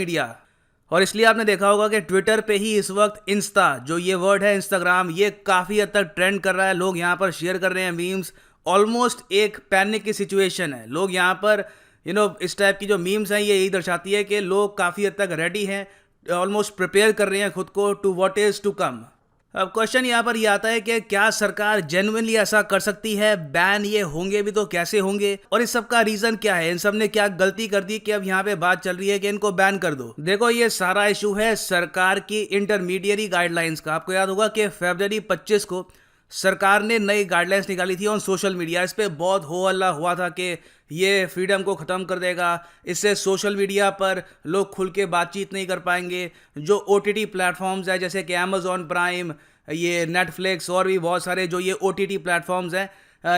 Media. और इसलिए आपने देखा होगा कि ट्विटर पे ही इस वक्त इंस्टा जो ये वर्ड है इंस्टाग्राम, ये काफ़ी हद तक ट्रेंड कर रहा है। लोग यहाँ पर शेयर कर रहे हैं मीम्स। ऑलमोस्ट एक पैनिक की सिचुएशन है। लोग यहाँ पर इस टाइप की जो मीम्स हैं ये यही दर्शाती है कि लोग काफ़ी हद तक रेडी हैं, ऑलमोस्ट प्रिपेयर कर रहे हैं खुद को to what is to come. अब क्वेश्चन यहाँ पर यह आता है कि क्या सरकार जेन्युइनली ऐसा कर सकती है? बैन ये होंगे भी तो कैसे होंगे, और इस सब का रीजन क्या है? इन सब ने क्या गलती कर दी कि अब यहाँ पे बात चल रही है कि इनको बैन कर दो? देखो, ये सारा इशू है सरकार की इंटरमीडिएरी गाइडलाइंस का। आपको याद होगा कि फरवरी 25 को सरकार ने नई गाइडलाइंस निकाली थी ऑन सोशल मीडिया। इस पर बहुत हो हल्ला हुआ था कि ये फ्रीडम को ख़त्म कर देगा, इससे सोशल मीडिया पर लोग खुल के बातचीत नहीं कर पाएंगे। जो OTT प्लेटफॉर्म्स है जैसे कि अमेजॉन प्राइम, ये नेटफ्लिक्स और भी बहुत सारे जो ये OTT प्लेटफॉर्म्स हैं,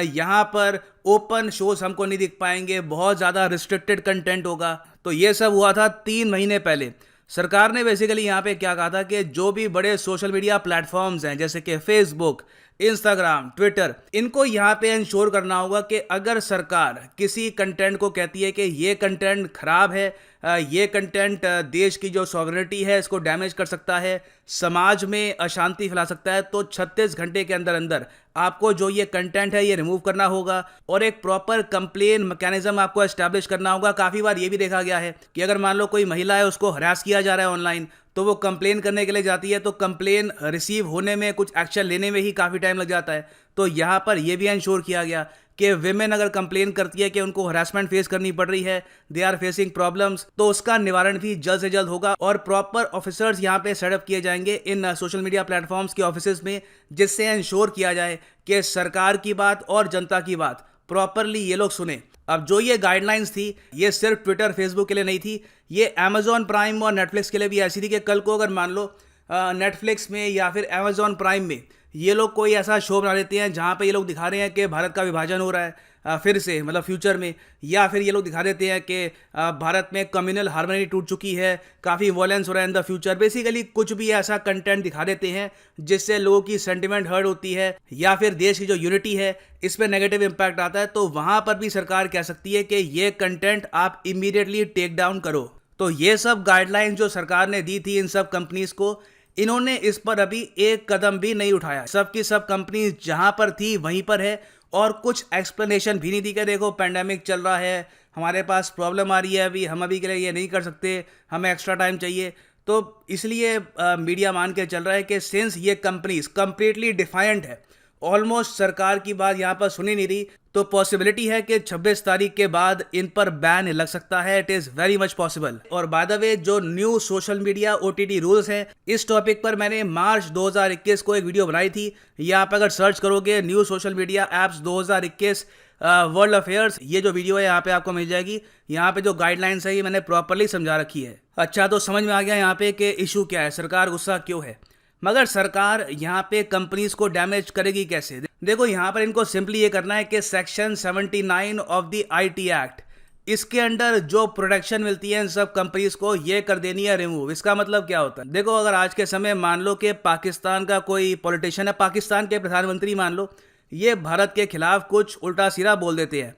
यहाँ पर ओपन शोज हमको नहीं दिख पाएंगे, बहुत ज़्यादा रिस्ट्रिक्टेड कंटेंट होगा। तो ये सब हुआ था 3 महीने पहले। सरकार ने बेसिकली यहाँ पे क्या कहा था कि जो भी बड़े सोशल मीडिया प्लेटफॉर्म्स हैं जैसे कि फेसबुक, इंस्टाग्राम, ट्विटर, इनको यहाँ पे इंश्योर करना होगा कि अगर सरकार किसी कंटेंट को कहती है कि ये कंटेंट खराब है, ये कंटेंट देश की जो सॉवरेनिटी है इसको डैमेज कर सकता है, समाज में अशांति फैला सकता है, तो 36 घंटे के अंदर अंदर आपको जो ये कंटेंट है ये रिमूव करना होगा और एक प्रॉपर कंप्लेन मैकेनिज्म आपको एस्टैब्लिश करना होगा। काफ़ी बार ये भी देखा गया है कि अगर मान लो कोई महिला है, उसको हरास किया जा रहा है ऑनलाइन, तो वो कंप्लेन करने के लिए जाती है, तो कंप्लेन रिसीव होने में, कुछ एक्शन लेने में ही काफ़ी टाइम लग जाता है। तो यहाँ पर यह भी इंश्योर किया गया कि विमेन अगर कंप्लेन करती है कि उनको हरासमेंट फेस करनी पड़ रही है, दे आर फेसिंग प्रॉब्लम्स, तो उसका निवारण भी जल्द से जल्द होगा और प्रॉपर ऑफिसर्स यहाँ पे सेटअप किए जाएंगे इन सोशल मीडिया प्लेटफॉर्म्स के ऑफिसेज में, जिससे इंश्योर किया जाए कि सरकार की बात और जनता की बात प्रॉपरली ये लोग सुने। अब जो ये गाइडलाइंस थी ये सिर्फ ट्विटर, फेसबुक के लिए नहीं थी, ये अमेजॉन प्राइम और नेटफ्लिक्स के लिए भी ऐसी थी कि कल को अगर मान लो नेटफ्लिक्स में या फिर अमेजॉन प्राइम में ये लोग कोई ऐसा शो बना देते हैं जहाँ पे ये लोग दिखा रहे हैं कि भारत का विभाजन हो रहा है फिर से, मतलब फ्यूचर में, या फिर ये लोग दिखा देते हैं कि भारत में कम्युनल हार्मनी टूट चुकी है, काफ़ी वॉयलेंस हो रहा है इन द फ्यूचर, बेसिकली कुछ भी ऐसा कंटेंट दिखा देते हैं जिससे लोगों की सेंटिमेंट हर्ट होती है या फिर देश की जो यूनिटी है इस पर नेगेटिव इंपैक्ट आता है, तो वहाँ पर भी सरकार कह सकती है कि ये कंटेंट आप इमीडिएटली टेक डाउन करो। तो ये सब गाइडलाइंस जो सरकार ने दी थी इन सब कंपनीज को, इन्होंने इस पर अभी एक कदम भी नहीं उठाया। सबकी सब कंपनीज जहां पर थी वहीं पर है और कुछ एक्सप्लेनेशन भी नहीं दी कि देखो पेंडेमिक चल रहा है, हमारे पास प्रॉब्लम आ रही है, अभी हम अभी के लिए ये नहीं कर सकते, हमें एक्स्ट्रा टाइम चाहिए। तो इसलिए मीडिया मान के चल रहा है कि सिंस ये कंपनीज कंप्लीटली डिफायंट है, ऑलमोस्ट सरकार की बात यहाँ पर सुनी नहीं रही, तो पॉसिबिलिटी है कि 26 तारीख के बाद इन पर बैन लग सकता है। It is very much possible. और बाय द वे, जो new social media OTT rules हैं, इस टॉपिक पर मैंने मार्च 2021 को एक वीडियो बनाई थी। ये आप अगर सर्च करोगे new social media apps 2021 world affairs, ये जो वीडियो है यहाँ पे आपको मिल जाएगी। यहाँ पे जो गाइडलाइंस है ये मैंने प्रॉपरली समझा रखी है। अच्छा, तो समझ में आ गया यहाँ पे कि इशू क्या है, सरकार गुस्सा क्यों है। मगर सरकार यहाँ पे कंपनीज को डैमेज करेगी कैसे? देखो, यहाँ पर इनको सिंपली ये करना है कि section 79 of the IT act, इसके अंडर जो प्रोटेक्शन मिलती है इन सब कंपनीज को, ये कर देनी है रिमूव। इसका मतलब क्या होता है? देखो, अगर आज के समय मान लो कि पाकिस्तान का कोई पॉलिटिशियन है, पाकिस्तान के प्रधानमंत्री मान लो, ये भारत के खिलाफ कुछ उल्टा सीधा बोल देते हैं,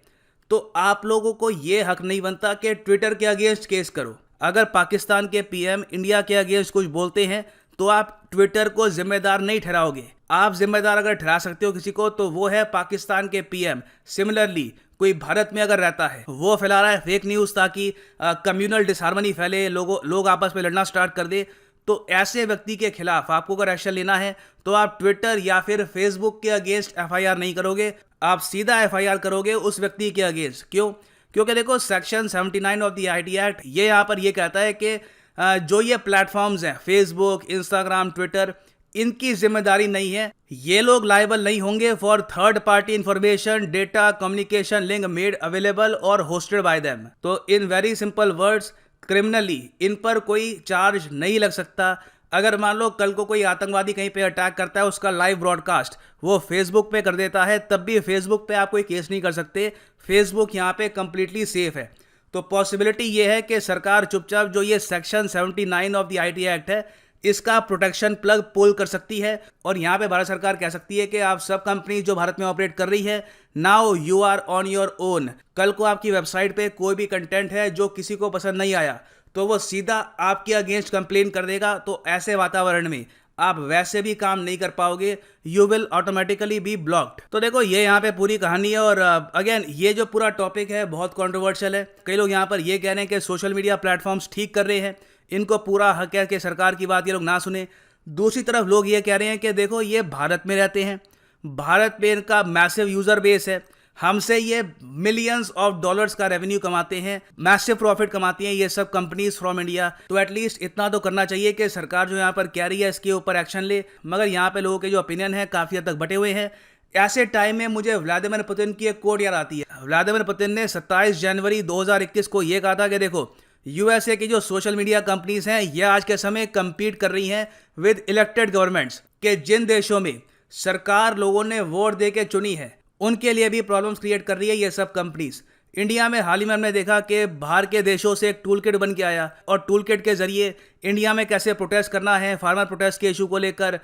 तो आप लोगों को ये हक नहीं बनता कि ट्विटर के अगेंस्ट केस करो। अगर पाकिस्तान के PM इंडिया के अगेंस्ट कुछ बोलते हैं तो आप ट्विटर को जिम्मेदार नहीं ठहराओगे। आप जिम्मेदार अगर ठहरा सकते हो किसी को तो वो है पाकिस्तान के PM। सिमिलरली, कोई भारत में अगर रहता है, वो फैला रहा है फेक न्यूज़ ताकि कम्युनल डिसहार्मनी फैले, लोग आपस में लड़ना स्टार्ट कर दे, तो ऐसे व्यक्ति के खिलाफ आपको अगर एक्शन लेना है तो आप ट्विटर या फिर फेसबुक के अगेंस्ट FIR नहीं करोगे, आप सीधा FIR करोगे उस व्यक्ति के अगेंस्ट। क्यों? क्योंकि देखो, section 79 of the IT act ये यहाँ पर ये कहता है कि जो ये प्लेटफॉर्म्स हैं, फेसबुक, इंस्टाग्राम, ट्विटर, इनकी जिम्मेदारी नहीं है, ये लोग लायबल नहीं होंगे for third party information, data, communication link made available और होस्टेड बाय देम। तो in very simple words, criminally इन पर कोई चार्ज नहीं लग सकता। अगर मान लो कल को कोई आतंकवादी कहीं पे अटैक करता है, उसका लाइव ब्रॉडकास्ट वो फेसबुक पे कर देता है, तब भी फेसबुक पे आप कोई केस नहीं कर सकते। फेसबुक यहाँ पे कंप्लीटली सेफ है। तो पॉसिबिलिटी ये है कि सरकार चुपचाप जो ये section 79 of the IT act है इसका प्रोटेक्शन प्लग पुल कर सकती है और यहाँ पे भारत सरकार कह सकती है कि आप सब कंपनी जो भारत में ऑपरेट कर रही है, now you are on your own. कल को आपकी वेबसाइट पे कोई भी कंटेंट है जो किसी को पसंद नहीं आया तो वो सीधा आपके अगेंस्ट कंप्लेन कर देगा। तो ऐसे वातावरण में आप वैसे भी काम नहीं कर पाओगे, you will automatically be blocked. तो देखो ये यहाँ पे पूरी कहानी है। और अगेन ये जो पूरा टॉपिक है बहुत कंट्रोवर्शियल है। कई लोग यहाँ पर ये कह रहे हैं कि सोशल मीडिया प्लेटफॉर्म्स ठीक कर रहे हैं, इनको पूरा हक है कि सरकार की बात ये लोग ना सुने। दूसरी तरफ लोग ये कह रहे हैं कि देखो ये भारत में रहते हैं, भारत में इनका मैसिव यूजर बेस है, हमसे ये मिलियंस ऑफ डॉलर्स का रेवेन्यू कमाते हैं, मैसिव प्रॉफिट कमाती हैं ये सब कंपनीज फ्रॉम इंडिया। तो एटलीस्ट इतना तो करना चाहिए कि सरकार जो यहाँ पर कह रही है इसके ऊपर एक्शन ले। मगर यहाँ पे लोगों के जो ओपिनियन है काफ़ी हद तक बटे हुए हैं। ऐसे टाइम में मुझे व्लादिमीर पुतिन की एक कोट याद आती है। व्लादिमीर पुतिन ने 27 जनवरी 2021 को ये कहा था कि देखो यूएसए की जो सोशल मीडिया कंपनीज हैं ये आज के समय compete कर रही हैं विद इलेक्टेड गवर्नमेंट्स, के जिन देशों में सरकार लोगों ने वोट दे के चुनी है उनके लिए भी प्रॉब्लम्स क्रिएट कर रही है ये सब कंपनीज। इंडिया में हाल ही में हमने देखा कि बाहर के देशों से एक टूल किट बन के आया और टूल किट के जरिए इंडिया में कैसे प्रोटेस्ट करना है, फार्मर प्रोटेस्ट के इशू को लेकर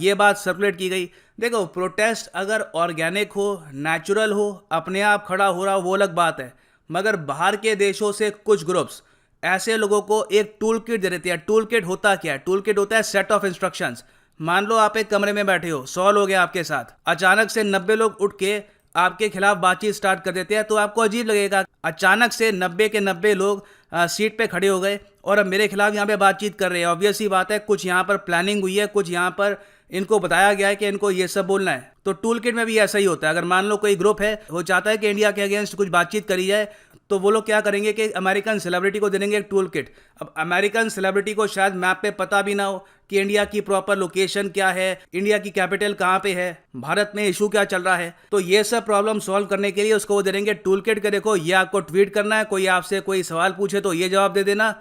ये बात सर्कुलेट की गई। देखो प्रोटेस्ट अगर ऑर्गेनिक हो, नेचुरल हो, अपने आप खड़ा हो रहा हो वो अलग बात है। मगर बाहर के देशों से कुछ ग्रुप्स ऐसे लोगों को एक टूल किट दे देते हैं। टूल किट होता क्या है? टूल किट होता है सेट ऑफ इंस्ट्रक्शंस। मान लो आप एक कमरे में बैठे हो, 100 लोग हैं आपके साथ, अचानक से 90 लोग उठ के आपके खिलाफ बातचीत स्टार्ट कर देते हैं तो आपको अजीब लगेगा। अचानक से 90 के 90 लोग सीट पे खड़े हो गए और अब मेरे खिलाफ यहाँ पे बातचीत कर रहे हैं। ऑब्वियस सी बात है कुछ यहाँ पर प्लानिंग हुई है, कुछ यहाँ पर इनको बताया गया है कि इनको ये सब बोलना है। तो टूल किट में भी ऐसा ही होता है। अगर मान लो कोई ग्रुप है वो चाहता है कि इंडिया के अगेंस्ट कुछ बातचीत करी जाए तो वो लोग क्या करेंगे कि अमेरिकन सेलिब्रिटी को देंगे एक टूल किट। अब अमेरिकन सेलिब्रिटी को शायद मैप पे पता भी ना हो कि इंडिया की प्रॉपर लोकेशन क्या है, इंडिया की कैपिटल कहाँ पे है, भारत में इशू क्या चल रहा है। तो ये सब प्रॉब्लम सॉल्व करने के लिए उसको वो दे देंगे टूल किट के देखो ये आपको ट्वीट करना है, कोई आपसे कोई सवाल पूछे तो ये जवाब दे देना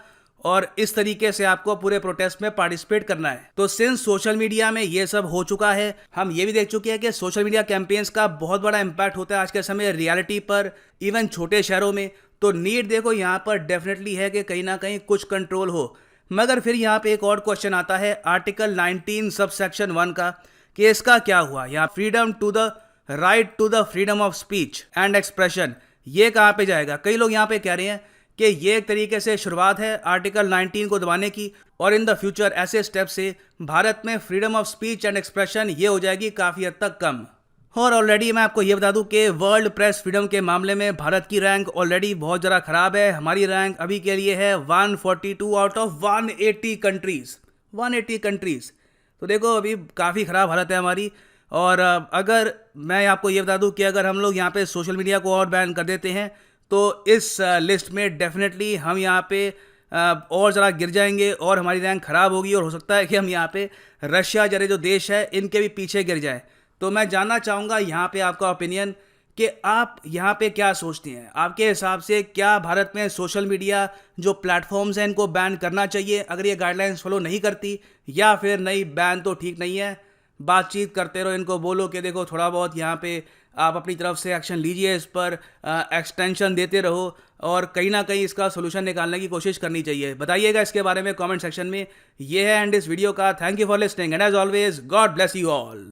और इस तरीके से आपको पूरे प्रोटेस्ट में पार्टिसिपेट करना है। तो सिंस सोशल मीडिया में ये सब हो चुका है, हम ये भी देख चुके हैं कि सोशल मीडिया कैंपेन्स का बहुत बड़ा इंपैक्ट होता है आज के समय रियलिटी पर, इवन छोटे शहरों में। तो नीड देखो यहाँ पर डेफिनेटली है कि कहीं ना कहीं कुछ कंट्रोल हो। मगर फिर यहाँ पे एक और क्वेश्चन आता है आर्टिकल 19 सब सेक्शन 1 का, कि इसका क्या हुआ? यहाँ freedom to the right to the freedom of speech and expression, ये कहाँ पे जाएगा? कई लोग यहाँ पे कह रहे हैं कि ये एक तरीके से शुरुआत है आर्टिकल 19 को दबाने की और इन द फ्यूचर ऐसे स्टेप से भारत में freedom of speech and expression ये हो जाएगी काफ़ी हद तक कम। और ऑलरेडी मैं आपको ये बता दूं कि वर्ल्ड प्रेस फ्रीडम के मामले में भारत की रैंक ऑलरेडी बहुत ज़रा ख़राब है। हमारी रैंक अभी के लिए है 142 आउट ऑफ 180 कंट्रीज़। 180 कंट्रीज़, तो देखो अभी काफ़ी ख़राब हालत है हमारी। और अगर मैं आपको ये बता दूं कि अगर हम लोग यहाँ पे सोशल मीडिया को और बैन कर देते हैं तो इस लिस्ट में डेफिनेटली हम यहाँ पे और ज़रा गिर जाएंगे और हमारी रैंक ख़राब होगी और हो सकता है कि हम यहाँ पे रशिया जैसे जो देश है इनके भी पीछे गिर जाएं। तो मैं जानना चाहूँगा यहाँ पे आपका ओपिनियन कि आप यहाँ पे क्या सोचते हैं। आपके हिसाब से क्या भारत में सोशल मीडिया जो प्लेटफॉर्म्स हैं इनको बैन करना चाहिए अगर ये गाइडलाइंस फॉलो नहीं करती, या फिर नहीं बैन तो ठीक नहीं है, बातचीत करते रहो, इनको बोलो कि देखो थोड़ा बहुत यहाँ पे आप अपनी तरफ से एक्शन लीजिए, इस पर एक्सटेंशन देते रहो और कहीं ना कहीं इसका सोल्यूशन निकालने की कोशिश करनी चाहिए। बताइएगा इसके बारे में कमेंट सेक्शन में। ये है एंड इस वीडियो का। Thank you for listening and as always God bless you all.